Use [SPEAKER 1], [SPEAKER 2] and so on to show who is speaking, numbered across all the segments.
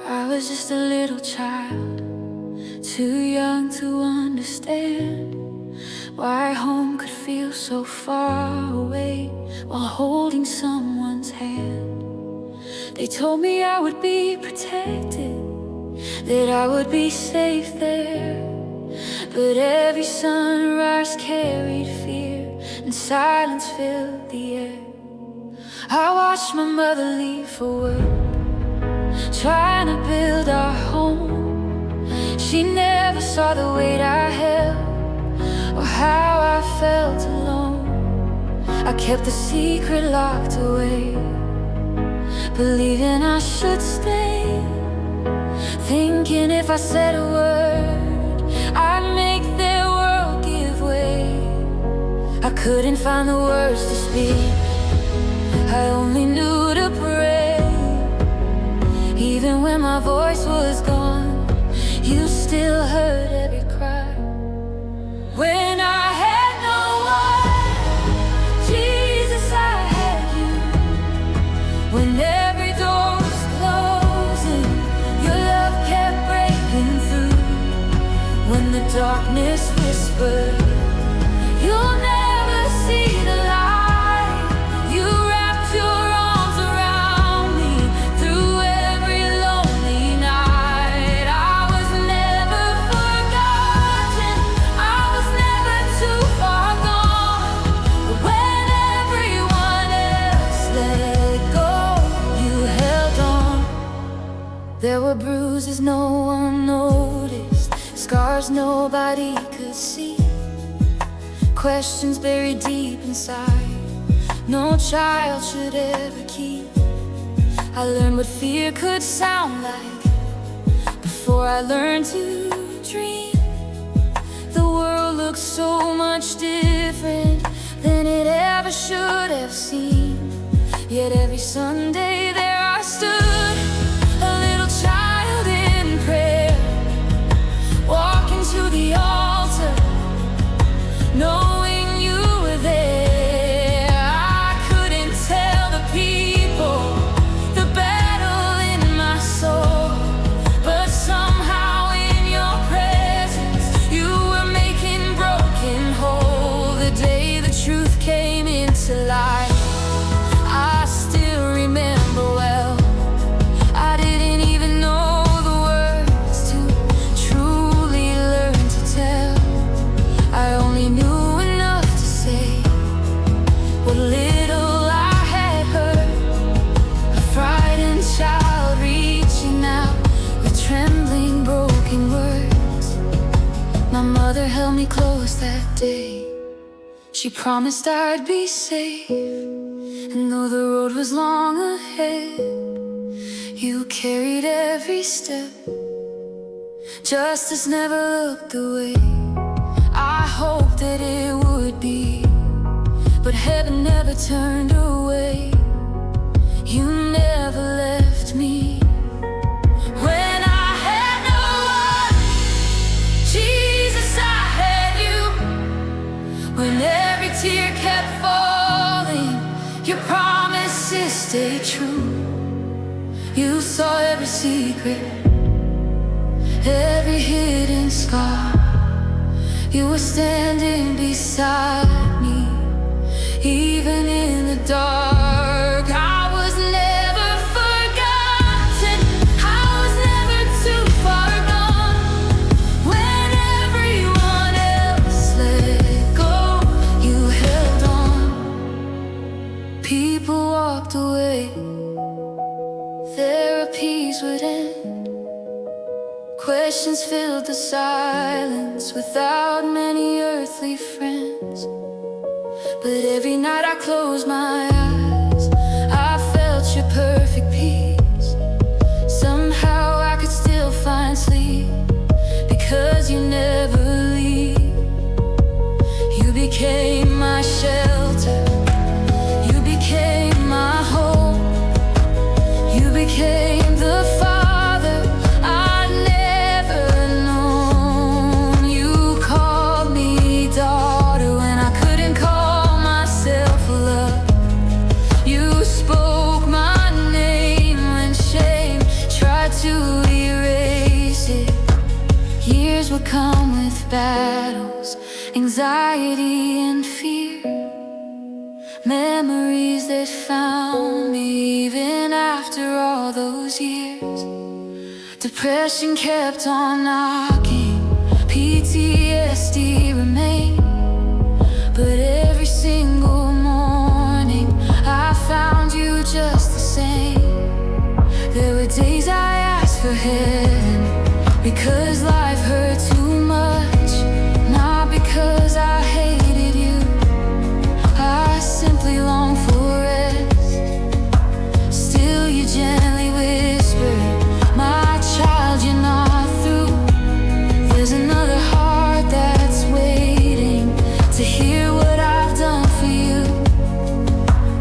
[SPEAKER 1] I was just a little child, too young to understand why home could feel so far away while holding someone's hand. They told me I would be protected, that I would be safe there. But every sunrise carried fear, and silence filled the air. I watched my mother leave for work, trying to build our home. She never saw the weight I held, or how I felt alone. I kept the secret locked away, believing I should stay, thinking if I said a word, I'd make their world give way. I couldn't find the words to speak, I only knew to pray. Even when my voice was gone, you still heard every cry. When I had no one, Jesus, I had you. When every door was closing, your love kept breaking through. When the darkness whispered, you'll never see the light, you wrapped your arms around me through every lonely night. I was never forgotten, I was never too far gone. But when everyone else let go, you held on. There were bruises no one noticed, scars nobody could see, questions buried deep inside, no child should ever keep. I learned what fear could sound like before I learned to dream. The world looked so much different than it ever should have seemed. Yet every Sunday there I stood, a little child in prayer, walking to the altar, knowing you were there. I couldn't tell the people the battle in my soul, but somehow in your presence you were making broken whole. The day the truth came into light, I still remember well. I didn't even know the words to truly learn to tell. I only knew enough to say what little I had heard, a frightened child reaching out with trembling, broken words. My mother held me close that day, she promised I'd be safe. And though the road was long ahead, you carried every step. Justice never looked away, I hoped that it would be, but heaven never turned away. You never left me. When I had no one, Jesus, I had you. When every tear kept falling, your promises stayed true. You saw every secret, every hidden scar. You were standing beside me, even in the dark. I was never forgotten, I was never too far gone. When everyone else let go, you held on. People walked away, therapies would end, questions filled the silence without many earthly friends. But every night I closed my eyes, I felt your perfect peace. Somehow I could still find sleep, because you never leave. You became my shelter, you became my hope, you became the father I'd never known. You called me daughter when I couldn't call myself love. You spoke my name when shame tried to come with battles, anxiety and fear, memories that found me even after all those years. Depression kept on knocking, PTSD remained, but every single morning I found you just the same. There were days I asked for heaven because life hurt too much, not because I hated you. I simply longed for rest. Still you gently whispered, my child, you're not through. There's another heart that's waiting to hear what I've done for you.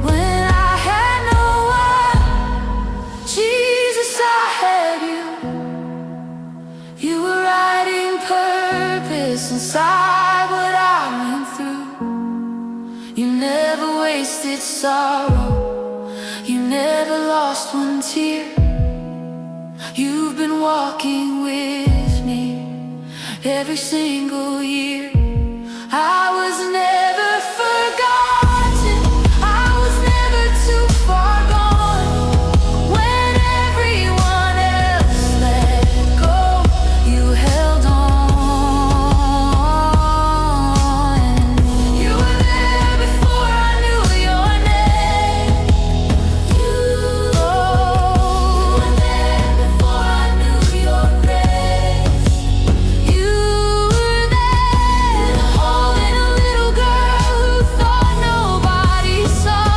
[SPEAKER 1] When I had no one, Jesus, I had you. You were writing purpose inside what I went through. You never wasted sorrow, you never lost one tear. You've been walking with me every single year. I was never forgotten, I was never too far gone. When everyone else let go, you held on. You were there before I knew your name. You were there before I knew your grace. You were there, holding a little girl who thought nobody saw.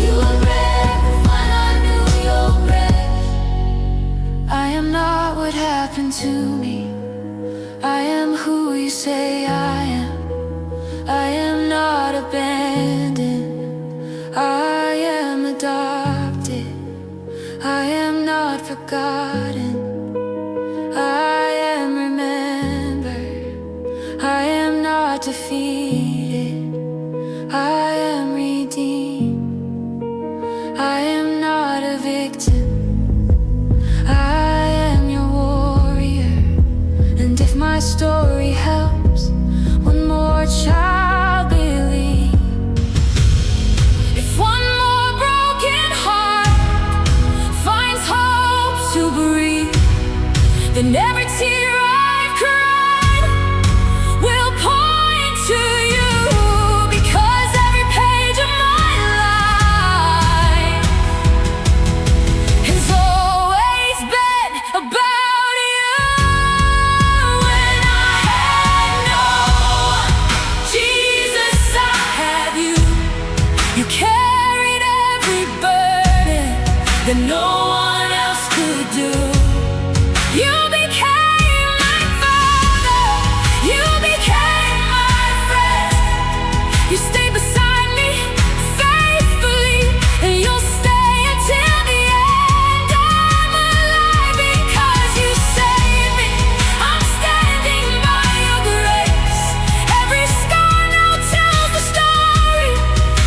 [SPEAKER 1] You were brave when I knew your grace. I am not what happened to me, I am who you say I am. I am not abandoned, I am adopted. I am not forgotten, I am remembered. I am not defeated, I am redeemed. I am not a victim, I am your warrior. And if my story helps one more child believe, if one more broken heart finds hope to breathe, then every tear I've cried will point to you. Because every page of my life has always been about you. When I had no one, Jesus, I had you. You carried every burden that no one else could do. You became my father, you became my friend. You stayed beside me faithfully, and you'll stay until the end. I'm alive because you saved me, I'm standing by your grace. Every scar now tells the story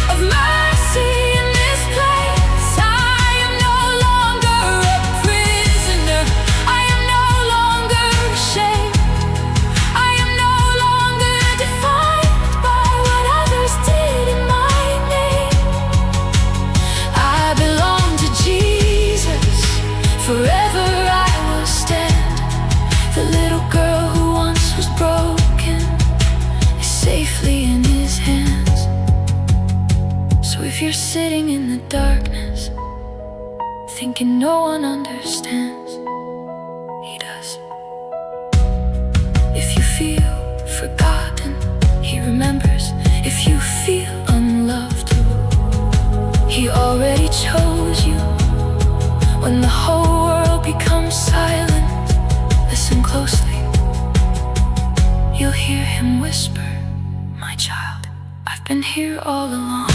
[SPEAKER 1] of mercy in this place. I am no longer a prisoner, I am no longer ashamed. I am no longer defined by what others did in my name. I belong to Jesus, forever I will stand. The little girl who once was broken is safely in his hands. So if you're sitting in the darkness, thinking no one understands, he does. If you feel forgotten, he remembers. If you feel unloved, he already chose you. When the whole world becomes silent, listen closely. You'll hear him whisper, my child, I've been here all along.